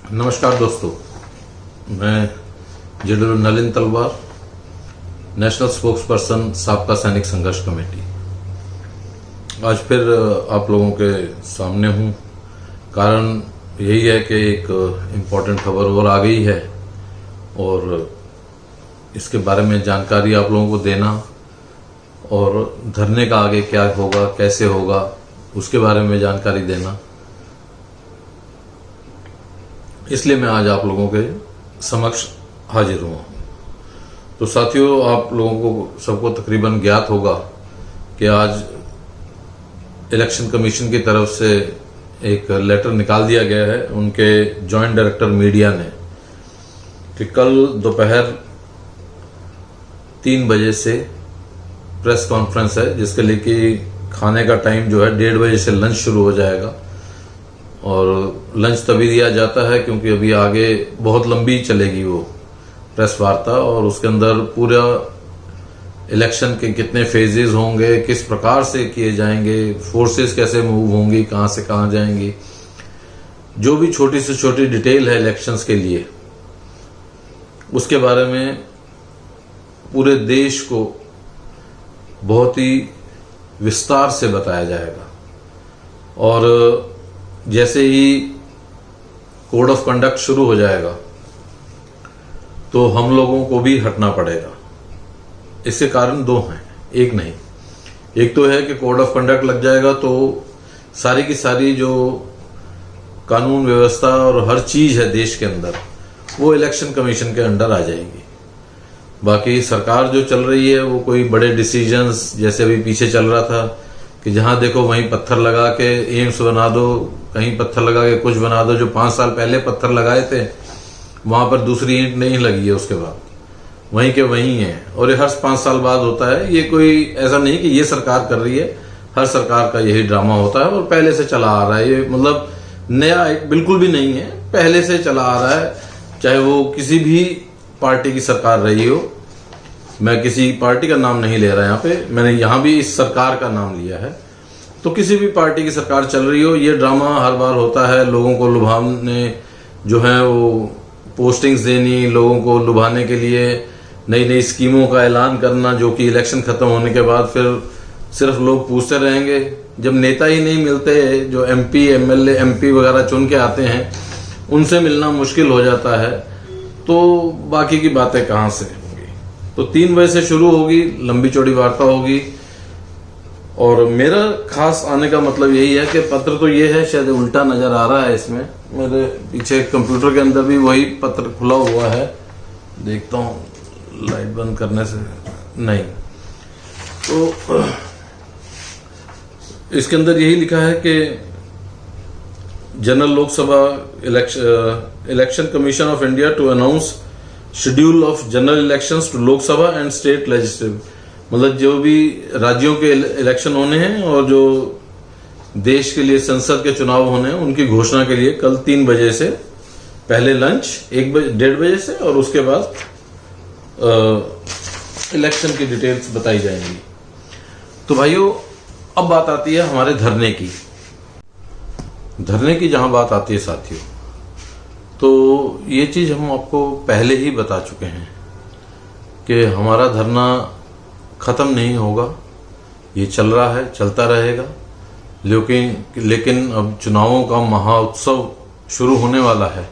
नमस्कार दोस्तों, मैं जनरल नलिन तलवार, नेशनल स्पोक्सपर्सन साबका सैनिक संघर्ष कमेटी। आज फिर आप लोगों के सामने हूं। कारण यही है कि एक इम्पोर्टेंट खबर और आ गई है और इसके बारे में जानकारी आप लोगों को देना और धरने का आगे क्या होगा, कैसे होगा, उसके बारे में जानकारी देना, इसलिए मैं आज आप लोगों के समक्ष हाजिर हुआ हूं। तो साथियों, आप लोगों को सबको तकरीबन ज्ञात होगा कि आज इलेक्शन कमीशन की तरफ से एक लेटर निकाल दिया गया है उनके जॉइंट डायरेक्टर मीडिया ने कि कल दोपहर 3 बजे से प्रेस कॉन्फ्रेंस है, जिसके लिए कि खाने का टाइम जो है 1:30 बजे से लंच शुरू हो जाएगा। और लंच तभी दिया जाता है क्योंकि अभी आगे बहुत लंबी चलेगी वो प्रेस वार्ता, और उसके अंदर पूरा इलेक्शन के कितने फेजेस होंगे, किस प्रकार से किए जाएंगे, फोर्सेस कैसे मूव होंगी, कहां से कहां जाएंगी, जो भी छोटी से छोटी डिटेल है इलेक्शंस के लिए, उसके बारे में पूरे देश को बहुत ही विस्तार से बताया जाएगा। और जैसे ही कोड ऑफ कंडक्ट शुरू हो जाएगा तो हम लोगों को भी हटना पड़ेगा। इसके कारण 2 हैं, एक नहीं। एक तो है कि कोड ऑफ कंडक्ट लग जाएगा तो सारी की सारी जो कानून व्यवस्था और हर चीज है देश के अंदर, वो इलेक्शन कमीशन के अंडर आ जाएगी। बाकी सरकार जो चल रही है वो कोई बड़े डिसीजंस, जैसे अभी पीछे चल रहा था कि जहां देखो वहीं पत्थर लगा के एम्स बना दो, कहीं पत्थर लगा के कुछ बना दो। जो 5 साल पहले पत्थर लगाए थे वहां पर दूसरी ईंट नहीं लगी है, उसके बाद वहीं के वहीं है। और ये हर 5 साल बाद होता है। ये कोई ऐसा नहीं कि ये सरकार कर रही है, हर सरकार का यही ड्रामा होता है और पहले से चला आ रहा है। ये मतलब नया बिल्कुल भी नहीं है, पहले से चला आ रहा है। चाहे वो किसी भी पार्टी की सरकार रही हो, मैं किसी पार्टी का नाम नहीं ले रहा यहाँ पे, मैंने यहाँ भी इस सरकार का नाम लिया है। तो किसी भी पार्टी की सरकार चल रही हो, ये ड्रामा हर बार होता है। लोगों को लुभाने जो है वो पोस्टिंग्स देनी, लोगों को लुभाने के लिए नई नई स्कीमों का ऐलान करना, जो कि इलेक्शन खत्म होने के बाद फिर सिर्फ लोग पूछते रहेंगे। जब नेता ही नहीं मिलते, जो MP, MLA, MP वगैरह चुन के आते हैं, उनसे मिलना मुश्किल हो जाता है, तो बाकी की बातें कहाँ से होंगी। तो 3 बजे से शुरू होगी, लंबी चौड़ी वार्ता होगी। और मेरा खास आने का मतलब यही है कि पत्र तो ये है, शायद उल्टा नजर आ रहा है इसमें, मेरे पीछे कंप्यूटर के अंदर भी वही पत्र खुला हुआ है। देखता हूँ लाइट बंद करने से नहीं, तो इसके अंदर यही लिखा है कि general Lok Sabha election commission of India to announce schedule of general elections to Lok Sabha and state legislative. मतलब जो भी राज्यों के इलेक्शन होने हैं और जो देश के लिए संसद के चुनाव होने हैं, उनकी घोषणा के लिए कल 3 बजे से पहले लंच 1:30 बजे से, और उसके बाद इलेक्शन की डिटेल्स बताई जाएंगी। तो भाइयों, अब बात आती है हमारे धरने की। धरने की जहां बात आती है साथियों, तो ये चीज हम आपको पहले ही बता चुके हैं कि हमारा धरना खत्म नहीं होगा, ये चल रहा है, चलता रहेगा। लेकिन अब चुनावों का महाउत्सव शुरू होने वाला है,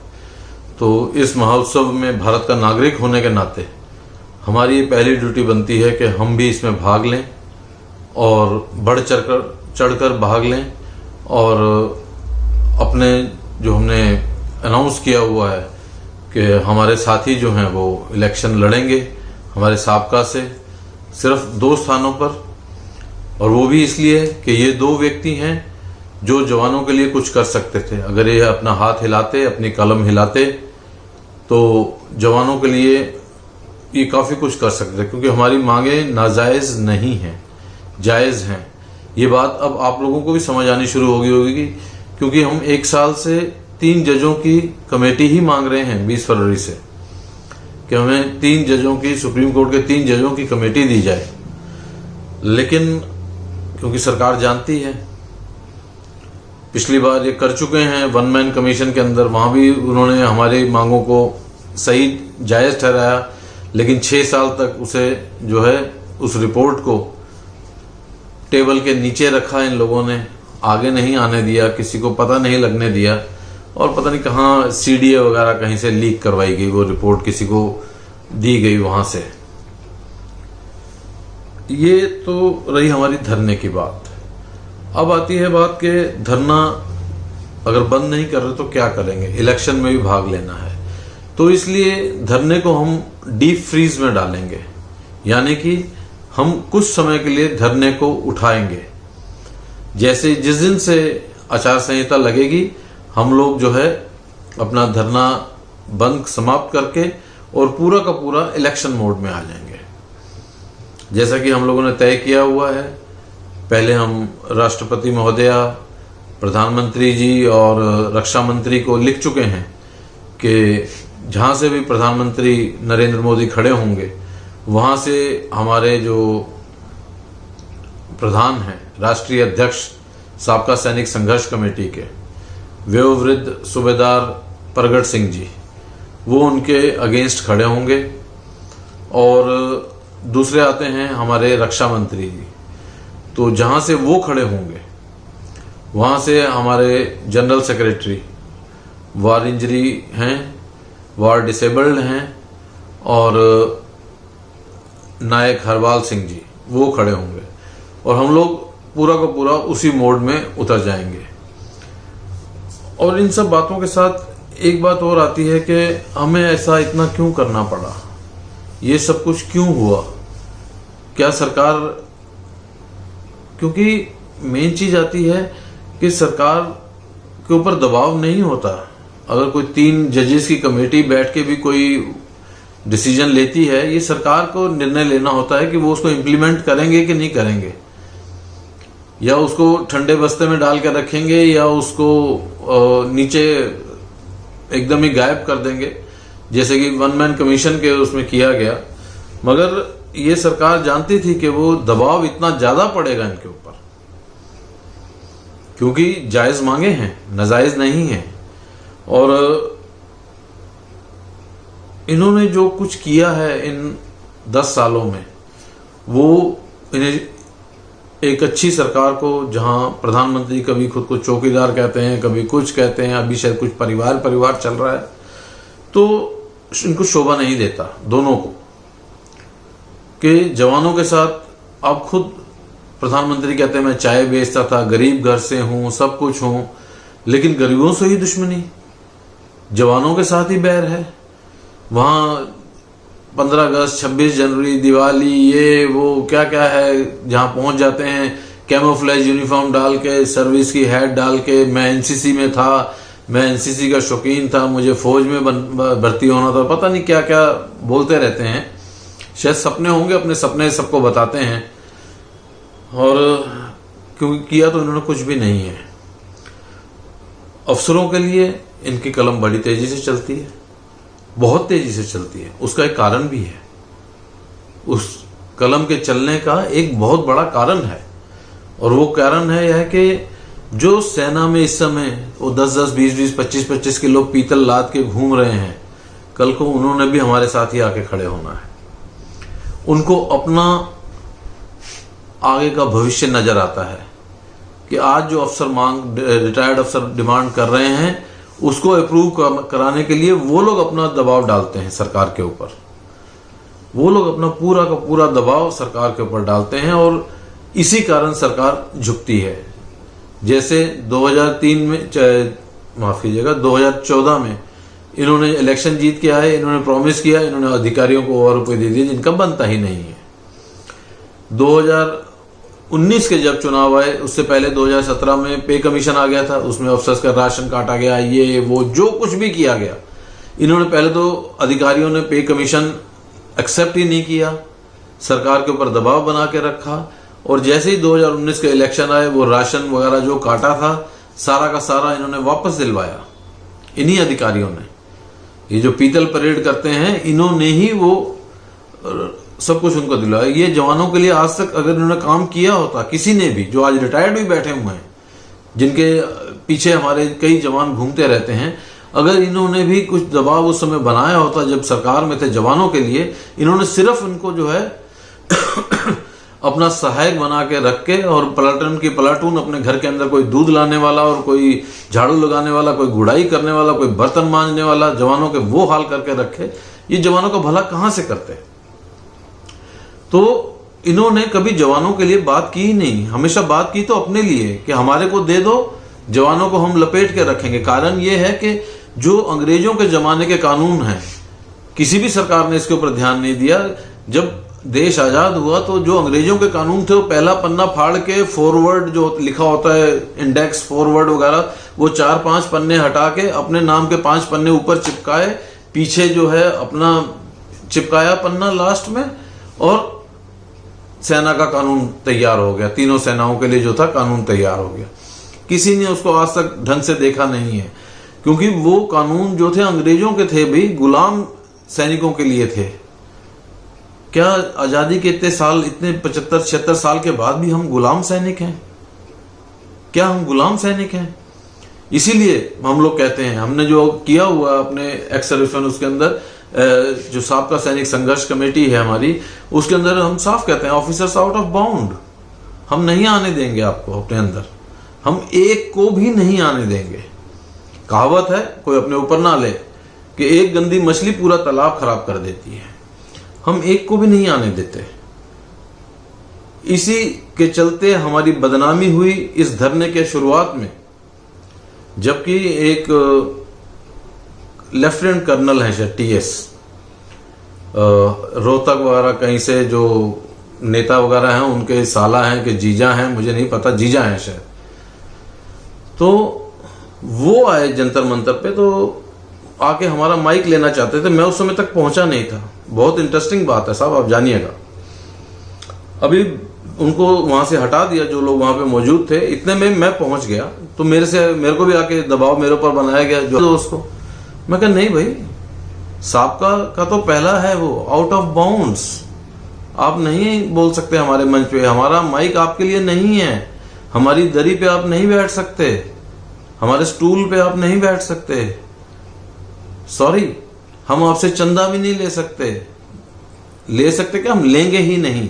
तो इस महाउत्सव में भारत का नागरिक होने के नाते हमारी ये पहली ड्यूटी बनती है कि हम भी इसमें भाग लें और बढ़ चढ़कर भाग लें। और अपने जो हमने अनाउंस किया हुआ है कि हमारे साथी जो हैं वो इलेक्शन लड़ेंगे हमारे साबका से, सिर्फ 2 स्थानों पर। और वो भी इसलिए कि ये 2 व्यक्ति हैं जो जवानों के लिए कुछ कर सकते थे। अगर ये अपना हाथ हिलाते, अपनी कलम हिलाते, तो जवानों के लिए ये काफी कुछ कर सकते थे। क्योंकि हमारी मांगे नाजायज नहीं हैं, जायज हैं। ये बात अब आप लोगों को भी समझ आनी शुरू होगी क्योंकि हम 1 साल से 3 जजों की कमेटी ही मांग रहे हैं 20 फरवरी से, कि हमें 3 जजों की, सुप्रीम कोर्ट के 3 जजों की कमेटी दी जाए। लेकिन क्योंकि सरकार जानती है पिछली बार ये कर चुके हैं वन मैन कमीशन के अंदर, वहां भी उन्होंने हमारी मांगों को सही जायज ठहराया, लेकिन 6 साल तक उसे जो है उस रिपोर्ट को टेबल के नीचे रखा इन लोगों ने, आगे नहीं आने दिया, किसी को पता नहीं लगने दिया, और पता नहीं कहाँ सीडीए वगैरह कहीं से लीक करवाई गई वो रिपोर्ट, किसी को दी गई वहां से। ये तो रही हमारी धरने की बात। अब आती है बात कि धरना अगर बंद नहीं कर रहे तो क्या करेंगे, इलेक्शन में भी भाग लेना है, तो इसलिए धरने को हम डीप फ्रीज में डालेंगे, यानी कि हम कुछ समय के लिए धरने को उठाएंगे। जैसे जिस दिन से आचार संहिता लगेगी, हम लोग जो है अपना धरना बंद समाप्त करके और पूरा का पूरा इलेक्शन मोड में आ जाएंगे। जैसा कि हम लोगों ने तय किया हुआ है, पहले हम राष्ट्रपति महोदया, प्रधानमंत्री जी और रक्षा मंत्री को लिख चुके हैं कि जहां से भी प्रधानमंत्री नरेंद्र मोदी खड़े होंगे वहां से हमारे जो प्रधान हैं, राष्ट्रीय अध्यक्ष साबका सैनिक संघर्ष कमेटी के वयोवृद्ध सूबेदार प्रगट सिंह जी, वो उनके अगेंस्ट खड़े होंगे। और दूसरे आते हैं हमारे रक्षा मंत्री जी, तो जहां से वो खड़े होंगे वहां से हमारे जनरल सेक्रेटरी वार इंजरी हैं, वार डिसेबल्ड हैं, और नायक हरपाल सिंह जी वो खड़े होंगे, और हम लोग पूरा का पूरा उसी मोड में उतर जाएंगे। और इन सब बातों के साथ एक बात और आती है कि हमें ऐसा इतना क्यों करना पड़ा, ये सब कुछ क्यों हुआ, क्या सरकार, क्योंकि मेन चीज आती है कि सरकार के ऊपर दबाव नहीं होता। अगर कोई 3 जजेस की कमेटी बैठ के भी कोई डिसीजन लेती है, ये सरकार को निर्णय लेना होता है कि वो उसको इम्प्लीमेंट करेंगे कि नहीं करेंगे, या उसको ठंडे बस्ते में डाल के रखेंगे, या उसको नीचे एकदम ही गायब कर देंगे, जैसे कि वन मैन कमीशन के उसमें किया गया। मगर ये सरकार जानती थी कि वो दबाव इतना ज्यादा पड़ेगा इनके ऊपर, क्योंकि जायज मांगे हैं, नाजायज नहीं है। और इन्होंने जो कुछ किया है इन 10 सालों में, वो इन्हें एक अच्छी सरकार को, जहां प्रधानमंत्री कभी खुद को चौकीदार कहते हैं, कभी कुछ कहते हैं, अभी शायद कुछ परिवार चल रहा है, तो इनको शोभा नहीं देता दोनों को कि जवानों के साथ। आप खुद प्रधानमंत्री कहते हैं मैं चाय बेचता था, गरीब घर से हूं, सब कुछ हूं, लेकिन गरीबों से ही दुश्मनी, जवानों के साथ ही बैर है। वहां 15 अगस्त, 26 जनवरी, दिवाली, ये वो क्या क्या है, जहां पहुंच जाते हैं कैमोफ्लेज यूनिफॉर्म डाल के, सर्विस की हैट डाल के, मैं एनसीसी में था, मैं एनसीसी का शौकीन था, मुझे फौज में भर्ती होना था, पता नहीं क्या क्या बोलते रहते हैं। शायद सपने होंगे, अपने सपने सबको बताते हैं, और क्योंकि किया तो इन्होंने कुछ भी नहीं है। अफसरों के लिए इनकी कलम बड़ी तेजी से चलती है, बहुत तेजी से चलती है। उसका एक कारण भी है, उस कलम के चलने का एक बहुत बड़ा कारण है, और वो कारण है यह कि जो सेना में इस समय वो 10-10, 20-20, 25-25 किलो पीतल लाद के घूम रहे हैं, कल को उन्होंने भी हमारे साथ ही आके खड़े होना है। उनको अपना आगे का भविष्य नजर आता है कि आज जो अफसर रिटायर्ड अफसर डिमांड कर रहे हैं, उसको अप्रूव कराने के लिए वो लोग अपना दबाव डालते हैं सरकार के ऊपर, वो लोग अपना पूरा का पूरा दबाव सरकार के ऊपर डालते हैं, और इसी कारण सरकार झुकती है। जैसे 2003 में, माफ कीजिएगा, 2014 में इन्होंने इलेक्शन जीत के आए, इन्होंने प्रॉमिस किया, इन्होंने अधिकारियों को और रुपए दे दिए जिनका बनता ही नहीं है। 2019 के जब चुनाव आए, उससे पहले 2017 में पे कमीशन आ गया था, उसमें अफसर्स का राशन काटा गया, ये वो जो कुछ भी किया गया, इन्होंने पहले तो अधिकारियों ने पे कमीशन एक्सेप्ट ही नहीं किया, सरकार के ऊपर दबाव बना के रखा, और जैसे ही 2019 के इलेक्शन आए, वो राशन वगैरह जो काटा था सारा का सारा इन्होंने वापस दिलवाया, इन्हीं अधिकारियों ने। ये जो पीतल परेड करते हैं, इन्होंने ही वो सब कुछ उनको दिलवाया। ये जवानों के लिए आज तक अगर इन्होंने काम किया होता, किसी ने भी, जो आज रिटायर्ड भी बैठे हुए हैं, जिनके पीछे हमारे कई जवान घूमते रहते हैं, अगर इन्होंने भी कुछ दबाव उस समय बनाया होता जब सरकार में थे जवानों के लिए, इन्होंने सिर्फ उनको जो है अपना सहायक बना के रख के, और प्लाटून की प्लाटून अपने घर के अंदर कोई दूध लाने वाला और कोई झाड़ू लगाने वाला, कोई गुड़ाई करने वाला, कोई बर्तन मांजने वाला, जवानों के वो हाल करके रखे, ये जवानों का भला कहां से करते। तो इन्होंने कभी जवानों के लिए बात की ही नहीं, हमेशा बात की तो अपने लिए कि हमारे को दे दो, जवानों को हम लपेट के रखेंगे। कारण ये है कि जो अंग्रेजों के जमाने के कानून हैं, किसी भी सरकार ने इसके ऊपर ध्यान नहीं दिया। जब देश आजाद हुआ तो जो अंग्रेजों के कानून थे वो पहला पन्ना फाड़ के फॉरवर्ड जो लिखा होता है, इंडेक्स फॉरवर्ड वगैरह, वो 4-5 पन्ने हटा के अपने नाम के 5 पन्ने ऊपर चिपकाए, पीछे जो है अपना चिपकाया पन्ना लास्ट में, और सेना का कानून तैयार हो गया। तीनों सेनाओं के लिए जो था कानून तैयार हो गया। किसी ने उसको आज तक ढंग से देखा नहीं है, क्योंकि वो कानून जो थे अंग्रेजों के थे भी, गुलाम सैनिकों के लिए थे। क्या आजादी के इतने साल, इतने 75-76 साल के बाद भी हम गुलाम सैनिक हैं? क्या हम गुलाम सैनिक हैं? इसीलिए हम लोग कहते हैं, हमने जो किया हुआ अपने एक्स सर्विसमैन, उसके अंदर जो साबका सैनिक संघर्ष कमेटी है हमारी, उसके अंदर हम साफ कहते हैं ऑफिसर्स आउट ऑफ बाउंड। हम नहीं आने देंगे आपको अपने अंदर, हम एक को भी नहीं आने देंगे। कहावत है, कोई अपने ऊपर ना ले, कि एक गंदी मछली पूरा तालाब खराब कर देती है। हम एक को भी नहीं आने देते। इसी के चलते हमारी बदनामी हुई इस धरने के शुरुआत में, जबकि एक लेफ्टिनेंट कर्नल है शायद TS, रोहतक वगैरह कहीं से जो नेता वगैरह हैं, उनके साला हैं कि जीजा हैं, मुझे नहीं पता, जीजा हैं शायद। तो वो आए जंतर मंतर पे, तो आके हमारा माइक लेना चाहते थे। मैं उस समय तक पहुंचा नहीं था। बहुत इंटरेस्टिंग बात है साहब, आप जानिएगा। अभी उनको वहां से हटा दिया, जो लोग वहां पे मौजूद थे, इतने में मैं पहुंच गया। तो मेरे को भी आके दबाव मेरे ऊपर बनाया गया, जो उसको मैं कहा नहीं भाई, साबका का तो पहला है वो, आउट ऑफ बाउंड्स। आप नहीं बोल सकते हमारे मंच पे, हमारा माइक आपके लिए नहीं है। हमारी दरी पे आप नहीं बैठ सकते, हमारे स्टूल पे आप नहीं बैठ सकते। सॉरी, हम आपसे चंदा भी नहीं ले सकते क्या, हम लेंगे ही नहीं।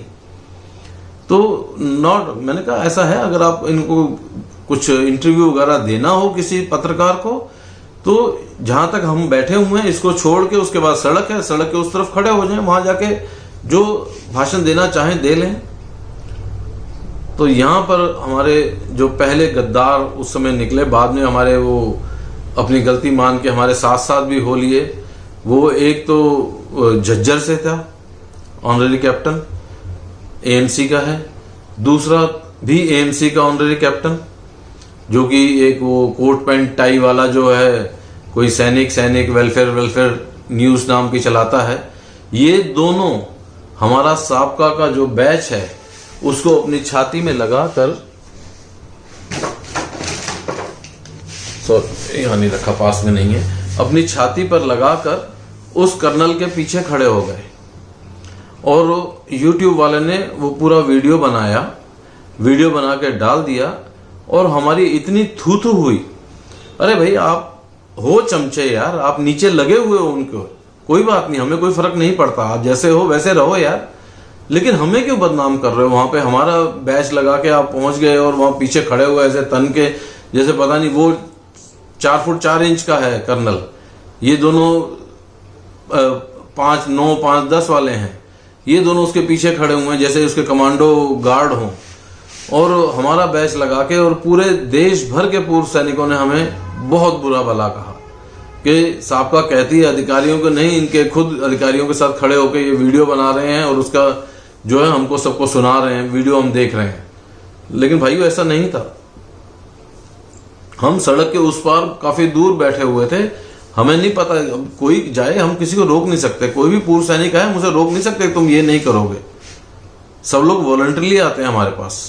तो मैंने कहा ऐसा है, अगर आप इनको कुछ इंटरव्यू वगैरह देना हो किसी पत्रकार को, तो जहां तक हम बैठे हुए हैं इसको छोड़ के, उसके बाद सड़क है, सड़क के उस तरफ खड़े हो जाएं, वहां जाके जो भाषण देना चाहें दे लें। तो यहां पर हमारे जो पहले गद्दार उस समय निकले, बाद में हमारे वो अपनी गलती मान के हमारे साथ साथ भी हो लिए। वो एक तो झज्जर से था, ऑनररी कैप्टन AMC का है, दूसरा भी AMC का ऑनररी कैप्टन, जो कि एक वो कोट पैंट टाई वाला जो है, कोई सैनिक वेलफेयर न्यूज नाम की चलाता है। ये दोनों हमारा साबका का जो बैच है उसको अपनी छाती में लगाकर, यहाँ नहीं रखा, पास में नहीं है, अपनी छाती पर लगाकर उस कर्नल के पीछे खड़े हो गए। और YouTube वाले ने वो पूरा वीडियो बना के डाल दिया, और हमारी इतनी थू हुई। अरे भाई, आप हो चमचे यार, आप नीचे लगे हुए हो उनको, कोई बात नहीं, हमें कोई फर्क नहीं पड़ता, आप जैसे हो वैसे रहो यार, लेकिन हमें क्यों बदनाम कर रहे हो? वहां पे हमारा बैच लगा के आप पहुंच गए और वहां पीछे खड़े हुए ऐसे तन के, जैसे पता नहीं वो 4 फुट 4 इंच का है कर्नल, ये दोनों 5, 9, 5, 10 वाले हैं, ये दोनों उसके पीछे खड़े हुए हैं जैसे उसके कमांडो गार्ड हों। और हमारा बैच लगा के, और पूरे देश भर के पूर्व सैनिकों ने हमें बहुत बुरा भला कहा कि साहब का कहती है अधिकारियों को नहीं, इनके खुद अधिकारियों के साथ खड़े होकर ये वीडियो बना रहे हैं और उसका जो है हमको सबको सुना रहे हैं, वीडियो हम देख रहे हैं। लेकिन भाइयों ऐसा नहीं था, हम सड़क के उस पार काफी दूर बैठे हुए थे, हमें नहीं पता, कोई जाए हम किसी को रोक नहीं सकते, कोई भी पूर्व सैनिक आए मुझे रोक नहीं सकते तुम ये नहीं करोगे। सब लोग वॉलंटरली आते हैं हमारे पास,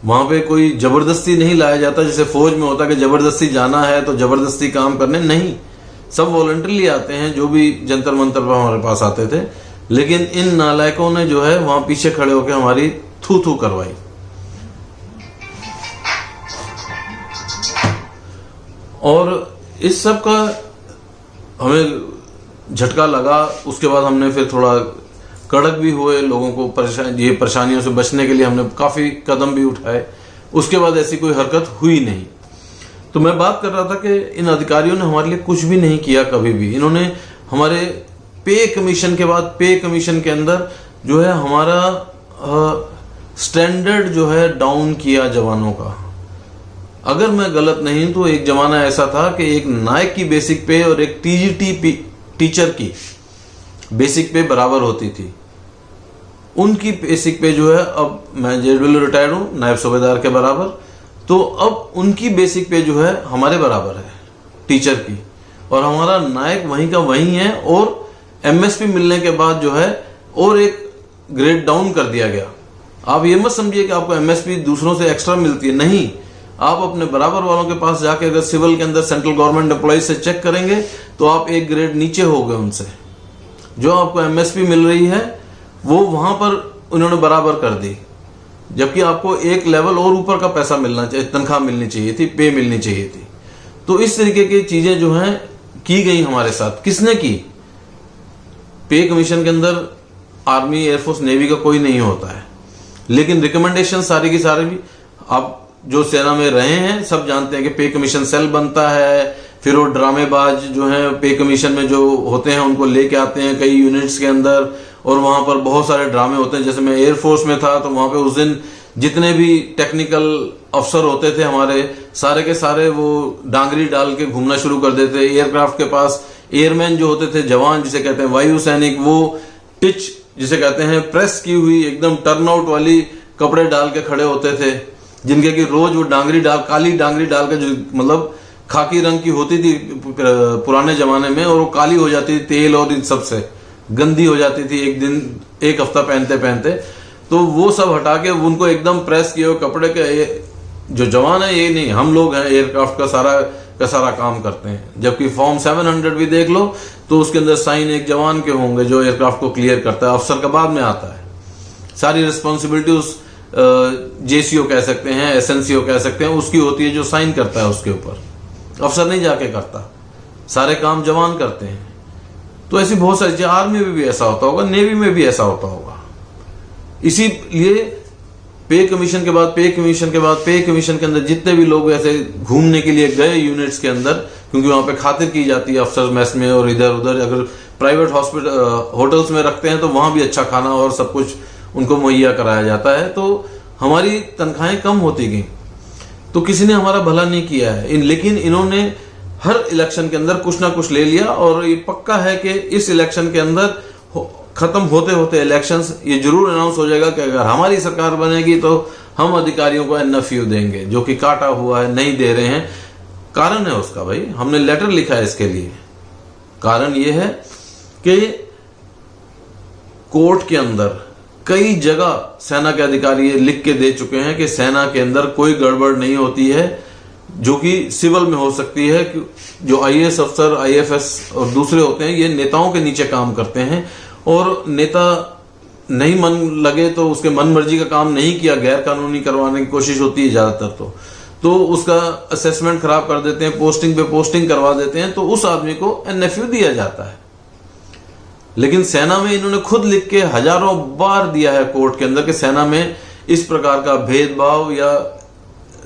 वहां पे कोई जबरदस्ती नहीं लाया जाता जैसे फौज में होता कि जबरदस्ती जाना है तो जबरदस्ती काम करने, नहीं, सब वॉलंटरली आते हैं जो भी जंतर मंतर पर हमारे पास आते थे। लेकिन इन नालायकों ने जो है वहां पीछे खड़े होकर हमारी थू थू करवाई। और इस सब का हमें झटका लगा। उसके बाद हमने फिर थोड़ा कड़क भी हुए, लोगों को परेशानियों से बचने के लिए हमने काफ़ी कदम भी उठाए। उसके बाद ऐसी कोई हरकत हुई नहीं। तो मैं बात कर रहा था कि इन अधिकारियों ने हमारे लिए कुछ भी नहीं किया कभी भी। इन्होंने हमारे पे कमीशन के बाद पे कमीशन के अंदर जो है हमारा स्टैंडर्ड जो है डाउन किया जवानों का। अगर मैं गलत नहीं तो एक जमाना ऐसा था कि एक नायक की बेसिक पे और एक टीजीटी टीचर की बेसिक पे बराबर होती थी। उनकी बेसिक पे जो है, अब मैं जेडब्ल्यू रिटायर्ड हूं नायब सूबेदार के बराबर, तो अब उनकी बेसिक पे जो है हमारे बराबर है टीचर की, और हमारा नायक वहीं का वहीं है। और एमएसपी मिलने के बाद जो है और एक ग्रेड डाउन कर दिया गया। आप ये मत समझिए कि आपको एमएसपी दूसरों से एक्स्ट्रा मिलती है, नहीं। आप अपने बराबर वालों के पास जाके अगर सिविल के अंदर सेंट्रल गवर्नमेंट एम्प्लॉय से चेक करेंगे तो आप एक ग्रेड नीचे हो गए उनसे। जो आपको एमएसपी मिल रही है वो वहां पर उन्होंने बराबर कर दी, जबकि आपको एक लेवल और ऊपर का पैसा मिलना चाहिए, तनख्वाह मिलनी चाहिए थी, पे मिलनी चाहिए थी। तो इस तरीके की चीजें जो हैं की गई हमारे साथ। किसने की? पे कमीशन के अंदर आर्मी, एयरफोर्स, नेवी का कोई नहीं होता है, लेकिन रिकमेंडेशन सारी की सारी भी आप जो सेना में रहे हैं सब जानते हैं कि पे कमीशन सेल बनता है। फिर वो ड्रामेबाज जो हैं पे कमीशन में जो होते हैं उनको लेके आते हैं कई यूनिट्स के अंदर, और वहां पर बहुत सारे ड्रामे होते हैं। जैसे मैं एयरफोर्स में था तो वहां पे उस दिन जितने भी टेक्निकल अफसर होते थे हमारे, सारे के सारे वो डांगरी डाल के घूमना शुरू कर देते। एयरक्राफ्ट के पास एयरमैन जो होते थे, जवान जिसे कहते हैं वायु सैनिक, वो टिच जिसे कहते हैं प्रेस की हुई एकदम टर्नआउट वाली कपड़े डाल के खड़े होते थे, जिनके कि रोज वो काली डांगरी डाल के, जो मतलब खाकी रंग की होती थी पुराने जमाने में, और वो काली हो जाती थी तेल और इन सब से, गंदी हो जाती थी एक हफ्ता पहनते पहनते। तो वो सब हटा के उनको एकदम प्रेस किए हुए कपड़े के जो जवान है, ये नहीं, हम लोग हैं एयरक्राफ्ट का सारा काम करते हैं। जबकि फॉर्म 700 भी देख लो तो उसके अंदर साइन एक जवान के होंगे जो एयरक्राफ्ट को क्लियर करता है, अफसर का बाद में आता है। सारी रिस्पॉन्सिबिलिटी उस जेसीओ कह सकते हैं, एसएनसीओ कह सकते हैं, उसकी होती है जो साइन करता है उसके ऊपर, अफसर नहीं जाके करता, सारे काम जवान करते हैं। तो ऐसी बहुत सारी चीजें, आर्मी में भी ऐसा होता होगा, नेवी में भी ऐसा होता होगा। इसीलिए पे कमीशन के बाद पे कमीशन के अंदर जितने भी लोग ऐसे घूमने के लिए गए यूनिट्स के अंदर, क्योंकि वहां पे खातिर की जाती है अफसर मेस में और इधर उधर, अगर प्राइवेट होटल्स में रखते हैं तो वहां भी अच्छा खाना और सब कुछ उनको मुहैया कराया जाता है। तो हमारी तनख्वाहें कम होती गई। तो किसी ने हमारा भला नहीं किया है, लेकिन इन्होंने हर इलेक्शन के अंदर कुछ ना कुछ ले लिया। और ये पक्का है कि इस इलेक्शन के अंदर खत्म होते होते इलेक्शंस ये जरूर अनाउंस हो जाएगा कि अगर हमारी सरकार बनेगी तो हम अधिकारियों को एनएफयू देंगे, जो कि काटा हुआ है, नहीं दे रहे हैं। कारण है उसका, भाई हमने लेटर लिखा है इसके लिए। कारण ये है कि कोर्ट के अंदर कई जगह सेना के अधिकारी लिख के दे चुके हैं कि सेना के अंदर कोई गड़बड़ नहीं होती है, जो कि सिविल में हो सकती है। जो आईएएस अफसर, आईएफएस और दूसरे होते हैं, ये नेताओं के नीचे काम करते हैं, और नेता नहीं मन लगे तो उसके मन मर्जी का काम नहीं किया, गैर कानूनी करवाने की कोशिश होती है ज्यादातर। तो उसका असेसमेंट खराब कर देते हैं, पोस्टिंग पे पोस्टिंग करवा देते हैं, तो उस आदमी को एनएफयू दिया जाता है। लेकिन सेना में इन्होंने खुद लिख के हजारों बार दिया है कोर्ट के अंदर कि सेना में इस प्रकार का भेदभाव या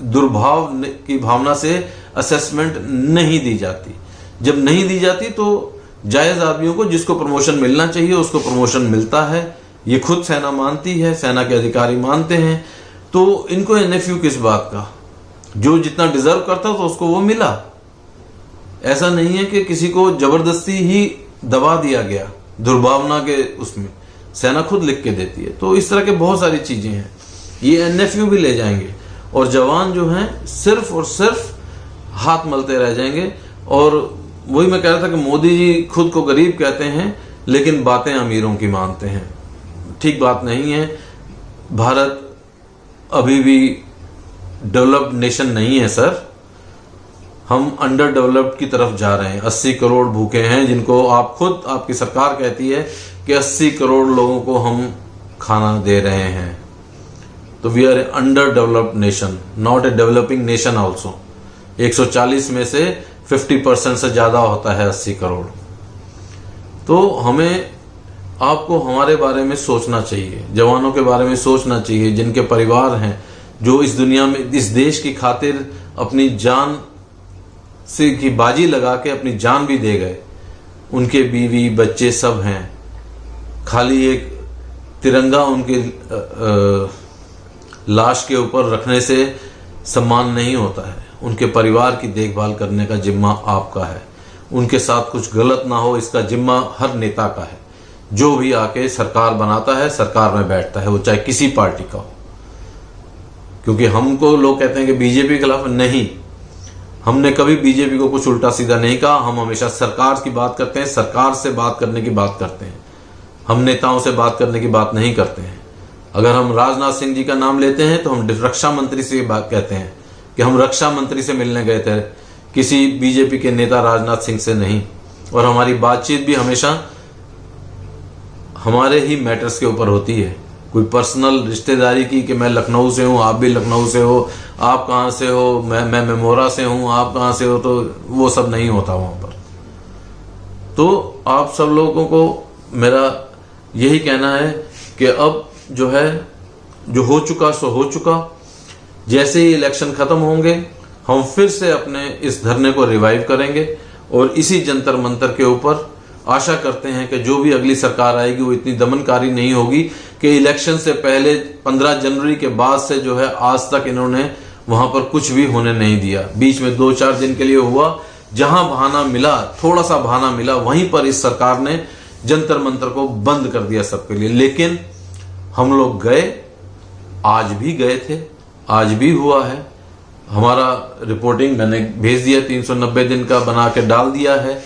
दुर्भाव की भावना से असेसमेंट नहीं दी जाती। जब नहीं दी जाती तो जायज आदमियों को जिसको प्रमोशन मिलना चाहिए उसको प्रमोशन मिलता है। ये खुद सेना मानती है, सेना के अधिकारी मानते हैं। तो इनको एनएफयू किस बात का? जो जितना डिजर्व करता तो उसको वो मिला। ऐसा नहीं है कि किसी को जबरदस्ती ही दबा दिया गया दुर्भावना के उसमें, सेना खुद लिख के देती है। तो इस तरह के बहुत सारी चीजें हैं। ये एनएफयू भी ले जाएंगे और जवान जो हैं सिर्फ और सिर्फ हाथ मलते रह जाएंगे। और वही मैं कह रहा था कि मोदी जी खुद को गरीब कहते हैं लेकिन बातें अमीरों की मानते हैं। ठीक बात नहीं है। भारत अभी भी डेवलप्ड नेशन नहीं है सर, हम अंडर डेवलप्ड की तरफ जा रहे हैं। 80 करोड़ भूखे हैं, जिनको आप खुद, आपकी सरकार कहती है कि 80 करोड़ लोगों को हम खाना दे रहे हैं। तो we are underdeveloped nation, not a developing nation also. 140 में से 50% से ज़्यादा होता है 80 करोड़। तो हमें आपको हमारे बारे में सोचना चाहिए, जवानों के बारे में सोचना चाहिए, जिनके परिवार हैं, जो इस दुनिया में इस देश की खातिर अपनी जान से की बाजी लगा के अपनी जान भी दे गए। उनके बीवी बच्चे सब हैं। खाली एक तिरंगा उनके लाश के ऊपर रखने से सम्मान नहीं होता है। उनके परिवार की देखभाल करने का जिम्मा आपका है। उनके साथ कुछ गलत ना हो, इसका जिम्मा हर नेता का है। जो भी आके सरकार बनाता है, सरकार में बैठता है, वो चाहे किसी पार्टी का हो। क्योंकि हमको लोग कहते हैं कि बीजेपी के खिलाफ, नहीं, हमने कभी बीजेपी को कुछ उल्टा सीधा नहीं कहा। हम हमेशा सरकार की बात करते हैं, सरकार से बात करने की बात करते हैं। हम नेताओं से बात करने की बात नहीं करते हैं। अगर हम राजनाथ सिंह जी का नाम लेते हैं तो हम रक्षा मंत्री से बात कहते हैं कि हम रक्षा मंत्री से मिलने गए थे, किसी बीजेपी के नेता राजनाथ सिंह से नहीं। और हमारी बातचीत भी हमेशा हमारे ही मैटर्स के ऊपर होती है। कोई पर्सनल रिश्तेदारी की कि मैं लखनऊ से हूँ, आप भी लखनऊ से हो, आप कहाँ से हो, मैं मेमोरा से हूँ, आप कहाँ से हो, तो वो सब नहीं होता वहाँ पर। तो आप सब लोगों को मेरा यही कहना है कि अब जो है, जो हो चुका सो हो चुका। जैसे ही इलेक्शन खत्म होंगे हम फिर से अपने इस धरने को रिवाइव करेंगे और इसी जंतर मंतर के ऊपर आशा करते हैं कि जो भी अगली सरकार आएगी वो इतनी दमनकारी नहीं होगी कि इलेक्शन से पहले 15 जनवरी के बाद से जो है आज तक इन्होंने वहां पर कुछ भी होने नहीं दिया। बीच में 2-4 दिन के लिए हुआ, जहां बहाना मिला, थोड़ा सा बहाना मिला, वहीं पर इस सरकार ने जंतर मंतर को बंद कर दिया सबके लिए। लेकिन हम लोग गए, आज भी गए थे, आज भी हुआ है। हमारा रिपोर्टिंग मैंने भेज दिया, 390 दिन का बना के डाल दिया है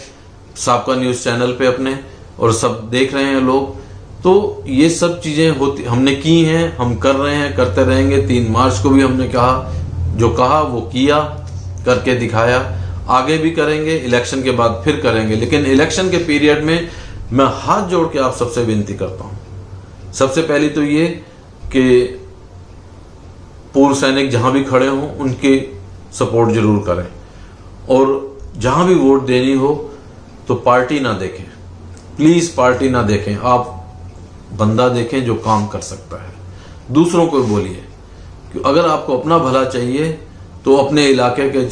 साबका न्यूज चैनल पे अपने, और सब देख रहे हैं लोग। तो ये सब चीजें होती, हमने की हैं, हम कर रहे हैं, करते रहेंगे। 3 मार्च को भी हमने कहा, जो कहा वो किया, करके दिखाया, आगे भी करेंगे, इलेक्शन के बाद फिर करेंगे। लेकिन इलेक्शन के पीरियड में मैं हाथ जोड़ के आप सबसे विनती करता हूं। सबसे पहली तो ये कि पूर्व सैनिक जहां भी खड़े हों उनकी सपोर्ट जरूर करें, और जहां भी वोट देनी हो तो पार्टी ना देखें, प्लीज पार्टी ना देखें, आप बंदा देखें जो काम कर सकता है। दूसरों को बोलिए कि अगर आपको अपना भला चाहिए तो अपने इलाके के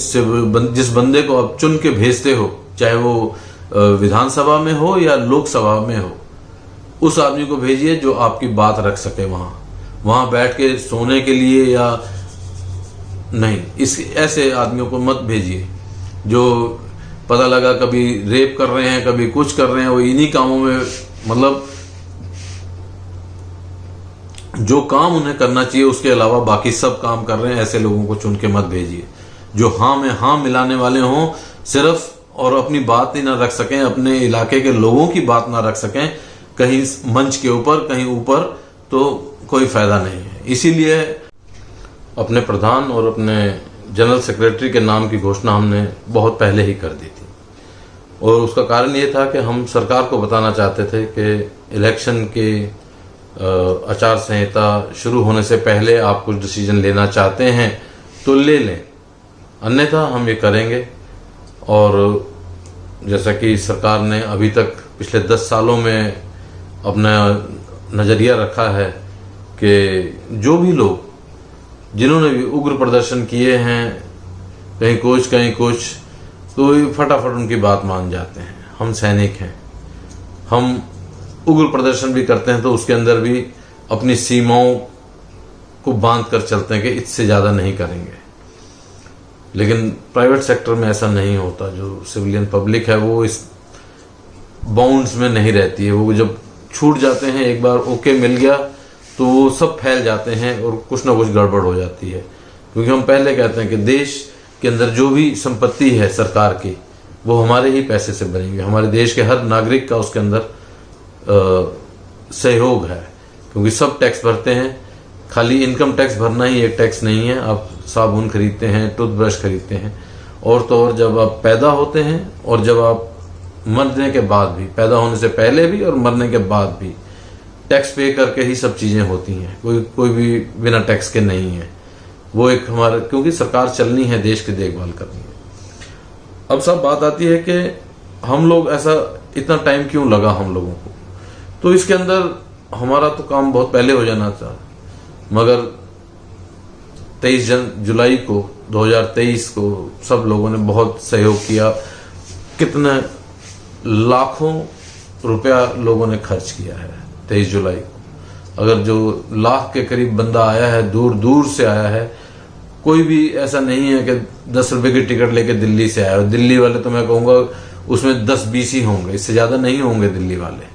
जिस बंदे को आप चुन के भेजते हो, चाहे वो विधानसभा में हो या लोकसभा में हो, उस आदमी को भेजिए जो आपकी बात रख सके। वहां बैठ के सोने के लिए या नहीं, ऐसे आदमियों को मत भेजिए जो पता लगा कभी रेप कर रहे हैं, कभी कुछ कर रहे हैं, वो इन्हीं कामों में, मतलब जो काम उन्हें करना चाहिए उसके अलावा बाकी सब काम कर रहे हैं, ऐसे लोगों को चुन के मत भेजिए। जो हाँ में हाँ मिलाने वाले हों सिर्फ, और अपनी बात ही ना रख सकें, अपने इलाके के लोगों की बात ना रख सकें कहीं मंच के ऊपर, कहीं ऊपर, तो कोई फायदा नहीं है। इसीलिए अपने प्रधान और अपने जनरल सेक्रेटरी के नाम की घोषणा हमने बहुत पहले ही कर दी थी, और उसका कारण ये था कि हम सरकार को बताना चाहते थे कि इलेक्शन के आचार संहिता शुरू होने से पहले आप कुछ डिसीजन लेना चाहते हैं तो ले लें, अन्यथा हम ये करेंगे। और जैसा कि सरकार ने अभी तक पिछले 10 सालों में अपना नज़रिया रखा है कि जो भी लोग जिन्होंने भी उग्र प्रदर्शन किए हैं, कहीं कुछ, तो फटाफट उनकी बात मान जाते हैं। हम सैनिक हैं, हम उग्र प्रदर्शन भी करते हैं तो उसके अंदर भी अपनी सीमाओं को बांध कर चलते हैं कि इससे ज़्यादा नहीं करेंगे। लेकिन प्राइवेट सेक्टर में ऐसा नहीं होता। जो सिविलियन पब्लिक है वो इस बाउंड्स में नहीं रहती है। वो जब छूट जाते हैं, एक बार ओके मिल गया तो वो सब फैल जाते हैं और कुछ ना कुछ गड़बड़ हो जाती है। क्योंकि हम पहले कहते हैं कि देश के अंदर जो भी संपत्ति है सरकार की, वो हमारे ही पैसे से बनेंगे। हमारे देश के हर नागरिक का उसके अंदर सहयोग है, क्योंकि सब टैक्स भरते हैं। खाली इनकम टैक्स भरना ही एक टैक्स नहीं है। आप साबुन खरीदते हैं, टूथब्रश खरीदते हैं, और तो और जब आप पैदा होते हैं और जब आप मरने के बाद भी, पैदा होने से पहले भी और मरने के बाद भी टैक्स पे करके ही सब चीज़ें होती हैं। कोई भी बिना टैक्स के नहीं है। वो एक हमारा, क्योंकि सरकार चलनी है, देश की देखभाल करनी है। अब सब बात आती है कि हम लोग ऐसा इतना टाइम क्यों लगा हम लोगों को। तो इसके अंदर हमारा तो काम बहुत पहले हो जाना था, मगर 23 जुलाई को 2023 को सब लोगों ने बहुत सहयोग किया। कितने लाखों रुपया लोगों ने खर्च किया है 23 जुलाई को। अगर जो लाख के करीब बंदा आया है, दूर दूर से आया है, कोई भी ऐसा नहीं है कि 10 रुपए की टिकट लेके दिल्ली से आया। दिल्ली वाले तो मैं कहूँगा उसमें 10-20 ही होंगे, इससे ज़्यादा नहीं होंगे दिल्ली वाले।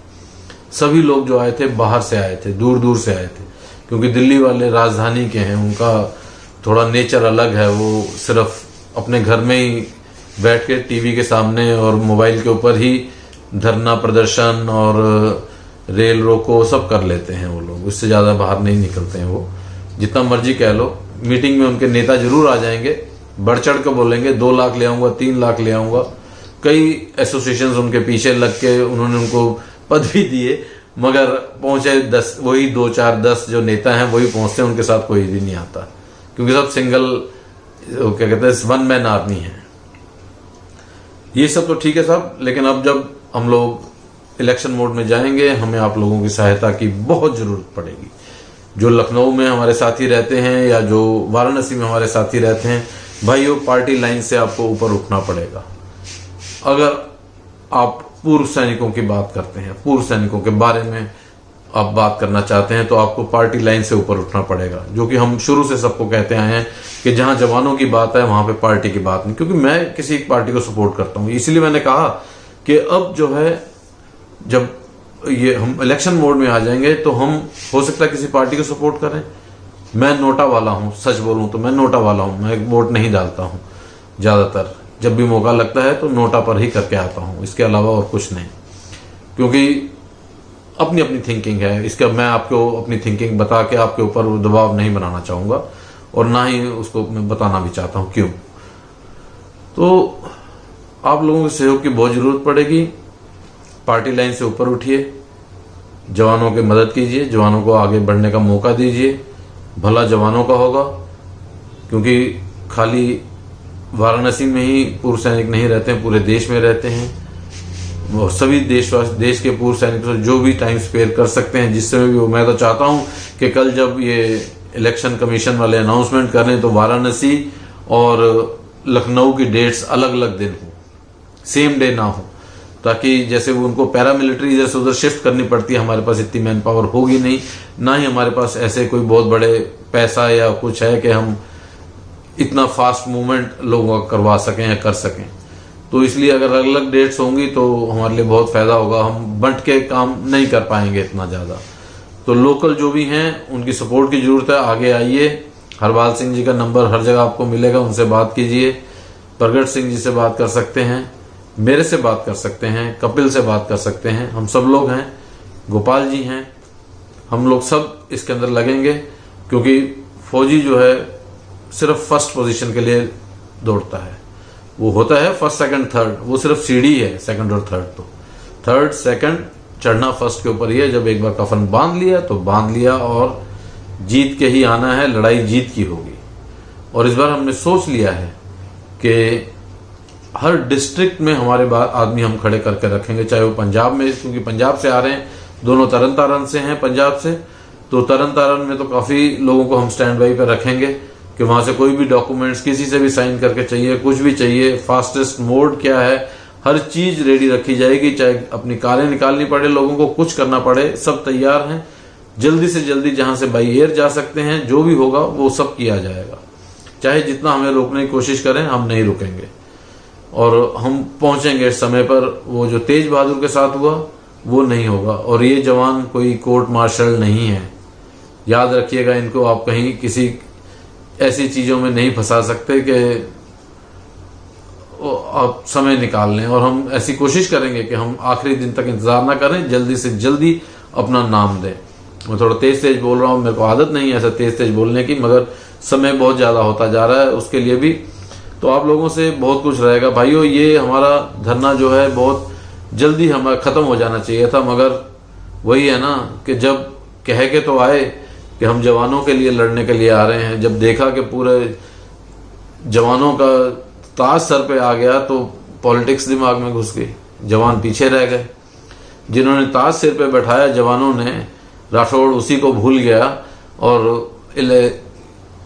सभी लोग जो आए थे बाहर से आए थे, दूर दूर से आए थे, क्योंकि दिल्ली वाले राजधानी के हैं, उनका थोड़ा नेचर अलग है। वो सिर्फ अपने घर में ही बैठ के टीवी के सामने और मोबाइल के ऊपर ही धरना प्रदर्शन और रेल रोको सब कर लेते हैं वो लोग, उससे ज़्यादा बाहर नहीं निकलते हैं वो। जितना मर्जी कह लो, मीटिंग में उनके नेता जरूर आ जाएंगे, बढ़ चढ़ कर बोलेंगे 2 लाख ले आऊँगा, 3 लाख ले आऊँगा। कई एसोसिएशन उनके पीछे लग के उन्होंने उनको पद भी दिए, मगर पहुंचे 10, वही 2-4-10 जो नेता हैं वही पहुंचते हैं, उनके साथ कोई भी नहीं आता, क्योंकि सब सिंगल क्या कहते हैं, वन मैन आर्मी है। ये सब तो ठीक है साहब, लेकिन अब जब हम लोग इलेक्शन मोड में जाएंगे, हमें आप लोगों की सहायता की बहुत जरूरत पड़ेगी। जो लखनऊ में हमारे साथी रहते हैं या जो वाराणसी में हमारे साथी रहते हैं, भाइयों पार्टी लाइन से आपको ऊपर उठना पड़ेगा। अगर आप पूर्व सैनिकों की बात करते हैं, पूर्व सैनिकों के बारे में आप बात करना चाहते हैं, तो आपको पार्टी लाइन से ऊपर उठना पड़ेगा, जो कि हम शुरू से सबको कहते आए हैं कि जहां जवानों की बात है वहां पे पार्टी की बात नहीं। क्योंकि मैं किसी एक पार्टी को सपोर्ट करता हूं, इसलिए मैंने कहा कि अब जो है जब ये हम इलेक्शन मोड में आ जाएंगे तो हम हो सकता है किसी पार्टी को सपोर्ट करें। मैं नोटा वाला हूं, सच बोलूं तो मैं नोटा वाला हूं, मैं वोट नहीं डालता हूं। ज्यादातर जब भी मौका लगता है तो नोटा पर ही करके आता हूं, इसके अलावा और कुछ नहीं, क्योंकि अपनी अपनी थिंकिंग है। इसका मैं आपको अपनी थिंकिंग बता के आपके ऊपर दबाव नहीं बनाना चाहूंगा, और ना ही उसको मैं बताना भी चाहता हूं क्यों। तो आप लोगों के सहयोग की बहुत जरूरत पड़ेगी। पार्टी लाइन से ऊपर उठिए, जवानों की मदद कीजिए, जवानों को आगे बढ़ने का मौका दीजिए। भला जवानों का होगा, क्योंकि खाली वाराणसी में ही पूर्व सैनिक नहीं रहते हैं, पूरे देश में रहते हैं। वो सभी देश के पूर्व सैनिक जो भी टाइम स्पेयर कर सकते हैं, जिस समय भी वो, मैं तो चाहता हूं कि कल जब ये इलेक्शन कमीशन वाले अनाउंसमेंट करें तो वाराणसी और लखनऊ की डेट्स अलग अलग दिन हो, सेम डे ना हो, ताकि जैसे वो उनको पैरामिलिट्री इधर से उधर शिफ्ट करनी पड़ती है, हमारे पास इतनी मैन पावर होगी नहीं, ना ही हमारे पास ऐसे कोई बहुत बड़े पैसा या कुछ है कि हम इतना फास्ट मूवमेंट लोगों का करवा सकें या कर सकें। तो इसलिए अगर अलग अलग डेट्स होंगी तो हमारे लिए बहुत फायदा होगा, हम बंट के काम नहीं कर पाएंगे इतना ज्यादा। तो लोकल जो भी हैं उनकी सपोर्ट की जरूरत है, आगे आइए। हरबाल सिंह जी का नंबर हर जगह आपको मिलेगा, उनसे बात कीजिए। प्रगट सिंह जी से बात कर सकते हैं, मेरे से बात कर सकते हैं, कपिल से बात कर सकते हैं, हम सब लोग हैं, गोपाल जी हैं, हम लोग सब इसके अंदर लगेंगे। क्योंकि फौजी जो है सिर्फ फर्स्ट पोजीशन के लिए दौड़ता है, वो होता है फर्स्ट सेकंड थर्ड, वो सिर्फ सीढ़ी है सेकंड और थर्ड। तो थर्ड सेकंड चढ़ना फर्स्ट के ऊपर ही है। जब एक बार कफन बांध लिया तो बांध लिया, और जीत के ही आना है, लड़ाई जीत की होगी। और इस बार हमने सोच लिया है कि हर डिस्ट्रिक्ट में हमारे आदमी हम खड़े करके रखेंगे, चाहे वो पंजाब में, क्योंकि पंजाब से आ रहे हैं, दोनों तरन तारण से हैं पंजाब से, तो तरन तारण में तो काफी लोगों को हम स्टैंड बाई पर रखेंगे कि वहां से कोई भी डॉक्यूमेंट्स किसी से भी साइन करके चाहिए, कुछ भी चाहिए, फास्टेस्ट मोड क्या है, हर चीज रेडी रखी जाएगी। चाहे अपनी कारें निकालनी पड़े, लोगों को कुछ करना पड़े, सब तैयार हैं। जल्दी से जल्दी जहां से बाई एयर जा सकते हैं, जो भी होगा वो सब किया जाएगा। चाहे जितना हमें रोकने की कोशिश करें, हम नहीं रुकेंगे और हम पहुंचेंगे समय पर। वो जो तेज बहादुर के साथ हुआ वो नहीं होगा। और ये जवान कोई कोर्ट मार्शल नहीं है, याद रखिएगा इनको। आप कहीं किसी ऐसी चीजों में नहीं फंसा सकते कि आप समय निकाल लें। और हम ऐसी कोशिश करेंगे कि हम आखिरी दिन तक इंतजार ना करें, जल्दी से जल्दी अपना नाम दें। मैं थोड़ा तेज तेज बोल रहा हूँ, मेरे को आदत नहीं है ऐसा तेज तेज बोलने की, मगर समय बहुत ज्यादा होता जा रहा है उसके लिए भी। तो आप लोगों से बहुत कुछ रहेगा भाइयों। ये हमारा धरना जो है बहुत जल्दी हमारा खत्म हो जाना चाहिए था, मगर वही है ना कि जब कह के तो आए कि हम जवानों के लिए लड़ने के लिए आ रहे हैं, जब देखा कि पूरे जवानों का ताज सर पे आ गया तो पॉलिटिक्स दिमाग में घुस गई, जवान पीछे रह गए। जिन्होंने ताज सिर पे बैठाया जवानों ने, राठौड़ उसी को भूल गया और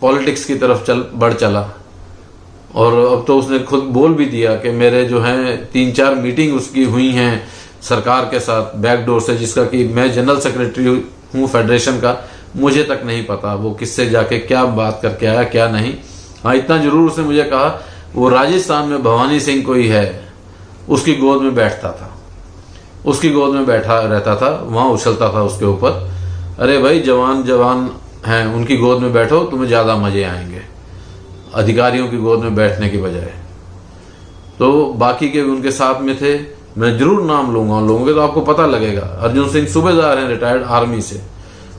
पॉलिटिक्स की तरफ बढ़ चला। और अब तो उसने खुद बोल भी दिया कि मेरे जो हैं 3-4 मीटिंग उसकी हुई हैं सरकार के साथ बैकडोर से, जिसका कि मैं जनरल सेक्रेटरी हूँ फेडरेशन का, मुझे तक नहीं पता वो किससे जाके क्या बात करके आया क्या नहीं। हाँ, इतना जरूर उसने मुझे कहा वो राजस्थान में भवानी सिंह कोई है, उसकी गोद में बैठता था, उसकी गोद में बैठा रहता था, वहां उछलता था उसके ऊपर। अरे भाई, जवान जवान हैं, उनकी गोद में बैठो, तुम्हें ज्यादा मजे आएंगे अधिकारियों की गोद में बैठने की बजाय। तो बाकी के भी उनके साथ में थे, मैं जरूर नाम लूंगा उन लोगों के, तो आपको पता लगेगा। अर्जुन सिंह सूबेदार हैं, रिटायर्ड आर्मी से।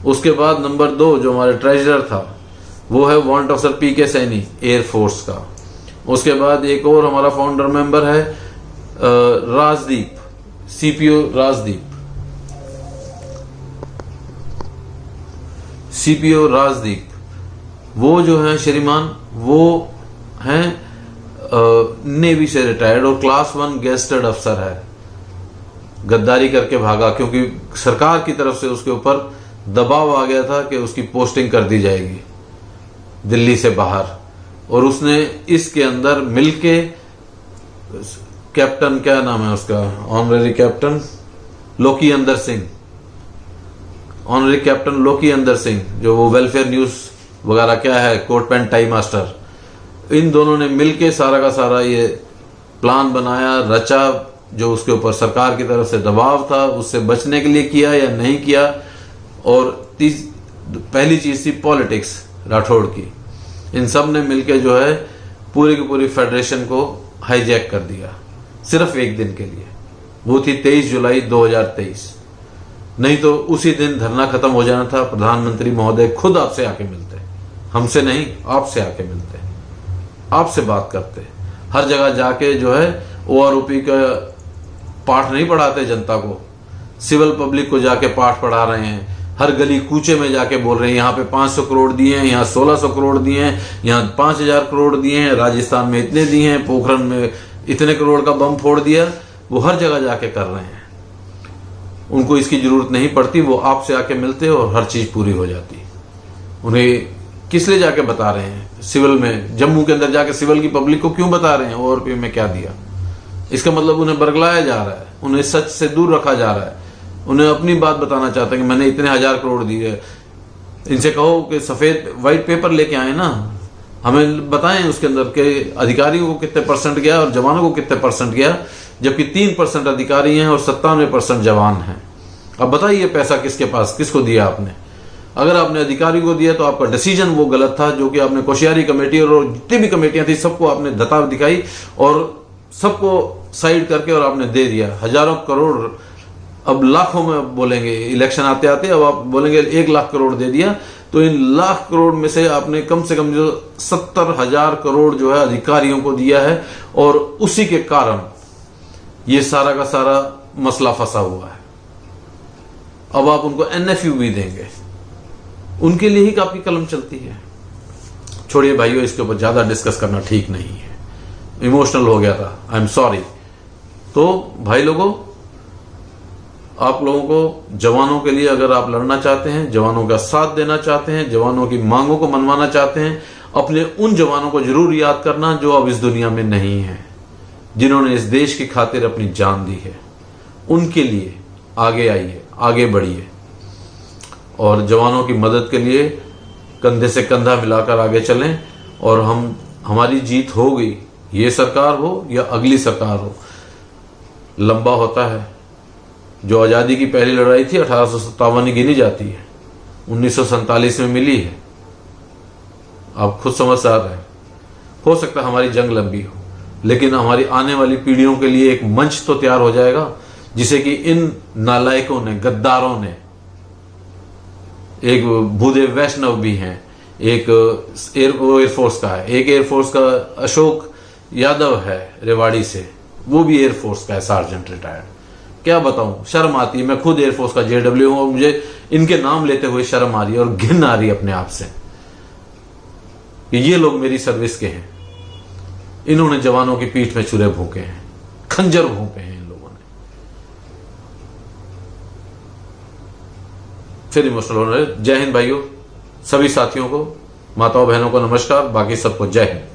उसके बाद नंबर 2 जो हमारे ट्रेजरर था वो है वारंट ऑफिसर पीके सैनी, एयरफोर्स का। उसके बाद एक और हमारा फाउंडर मेंबर है राजदीप, सीपीओ राजदीप, सीपीओ राजदीप। वो जो है श्रीमान, वो हैं नेवी से रिटायर्ड और क्लास 1 गेस्टेड अफसर है। गद्दारी करके भागा क्योंकि सरकार की तरफ से उसके ऊपर दबाव आ गया था कि उसकी पोस्टिंग कर दी जाएगी दिल्ली से बाहर, और उसने इसके अंदर मिलके कैप्टन, क्या नाम है उसका, ऑनरेरी कैप्टन लोकी अंदर सिंह, ऑनरेरी कैप्टन लोकी अंदर सिंह, जो वो वेलफेयर न्यूज वगैरह क्या है, कोट पैंट टाई मास्टर, इन दोनों ने मिलके सारा का सारा ये प्लान बनाया, रचा, जो उसके ऊपर सरकार की तरफ से दबाव था उससे बचने के लिए किया या नहीं किया। और पहली चीज थी पॉलिटिक्स राठौड़ की। इन सब ने मिलके जो है पूरी की पूरी फेडरेशन को हाईजैक कर दिया सिर्फ एक दिन के लिए। वो थी 23 जुलाई 2023। नहीं तो उसी दिन धरना खत्म हो जाना था। प्रधानमंत्री महोदय खुद आपसे आके मिलते, हमसे नहीं, आपसे आके मिलते, आपसे बात करते, हर जगह जाके जो है OROP का पाठ नहीं पढ़ाते जनता को, सिविल पब्लिक को जाके पाठ पढ़ा रहे हैं। हर गली कूचे में जाके बोल रहे हैं यहाँ पे 500 करोड़ दिए हैं, यहाँ 1600 करोड़ दिए हैं, यहाँ 5000 करोड़ दिए हैं, राजस्थान में इतने दिए हैं, पोखरण में इतने करोड़ का बम फोड़ दिया। वो हर जगह जाके कर रहे हैं, उनको इसकी जरूरत नहीं पड़ती। वो आपसे आके मिलते और हर चीज पूरी हो जाती। उन्हें किस लिए जाके बता रहे हैं सिविल में, जम्मू के अंदर जाके सिविल की पब्लिक को क्यों बता रहे हैं OROP में क्या दिया? इसका मतलब उन्हें बरगलाया जा रहा है, उन्हें सच से दूर रखा जा रहा है। उन्हें अपनी बात बताना चाहते हैं कि मैंने इतने 1000 करोड़ दिए। इनसे कहो कि सफेद व्हाइट पेपर लेके आए ना, हमें बताएं उसके अंदर के अधिकारियों को कितने % गया और जवानों को कितने % गया, जबकि 3% अधिकारी हैं और 97% जवान हैं। अब बताइए पैसा किसके पास, किसको दिया आपने? अगर आपने अधिकारी को दिया तो आपका डिसीजन वो गलत था, जो कि आपने कोश्यारी कमेटी और जितनी भी कमेटियां थी सबको आपने धता दिखाई और सबको साइड करके और आपने दे दिया हजारों करोड़। अब लाखों में बोलेंगे, इलेक्शन आते आते अब आप बोलेंगे 1 लाख करोड़ दे दिया। तो इन लाख करोड़ में से आपने कम से कम जो 70,000 करोड़ जो है अधिकारियों को दिया है, और उसी के कारण ये सारा का सारा मसला फंसा हुआ है। अब आप उनको NFU भी देंगे, उनके लिए ही काफी कलम चलती है। छोड़िए भाइयों, इसके ऊपर ज्यादा डिस्कस करना ठीक नहीं है, इमोशनल हो गया था, आई एम सॉरी। तो भाई लोगों, आप लोगों को जवानों के लिए अगर आप लड़ना चाहते हैं, जवानों का साथ देना चाहते हैं, जवानों की मांगों को मनवाना चाहते हैं, अपने उन जवानों को जरूर याद करना जो अब इस दुनिया में नहीं है, जिन्होंने इस देश की खातिर अपनी जान दी है। उनके लिए आगे आइए, आगे बढ़िए और जवानों की मदद के लिए कंधे से कंधा मिलाकर आगे चलें। और हमारी जीत होगी, ये सरकार हो या अगली सरकार हो। लंबा होता है। जो आज़ादी की पहली लड़ाई थी 1857 गिनी जाती है, 1947 में मिली है। आप खुद समझदार हैं, हो सकता है हमारी जंग लंबी हो, लेकिन हमारी आने वाली पीढ़ियों के लिए एक मंच तो तैयार हो जाएगा जिसे कि इन नालायकों ने, गद्दारों ने, एक भूदेव वैष्णव भी हैं, एक एयरफोर्स का है, एक एयरफोर्स का अशोक यादव है रेवाड़ी से, वो भी एयरफोर्स का है, सार्जेंट रिटायर्ड। क्या बताऊं, शर्म आती है। मैं खुद एयरफोर्स का JW हूं और मुझे इनके नाम लेते हुए शर्म आ रही है और घिन आ रही है अपने आप से कि ये लोग मेरी सर्विस के हैं। इन्होंने जवानों की पीठ में छुरे भूके हैं। खंजर घोंपे हैं इन लोगों ने। फिर इमोशनल हो रहे। जय हिंद भाइयों, सभी साथियों को, माताओं बहनों को नमस्कार, बाकी सबको जय हिंद।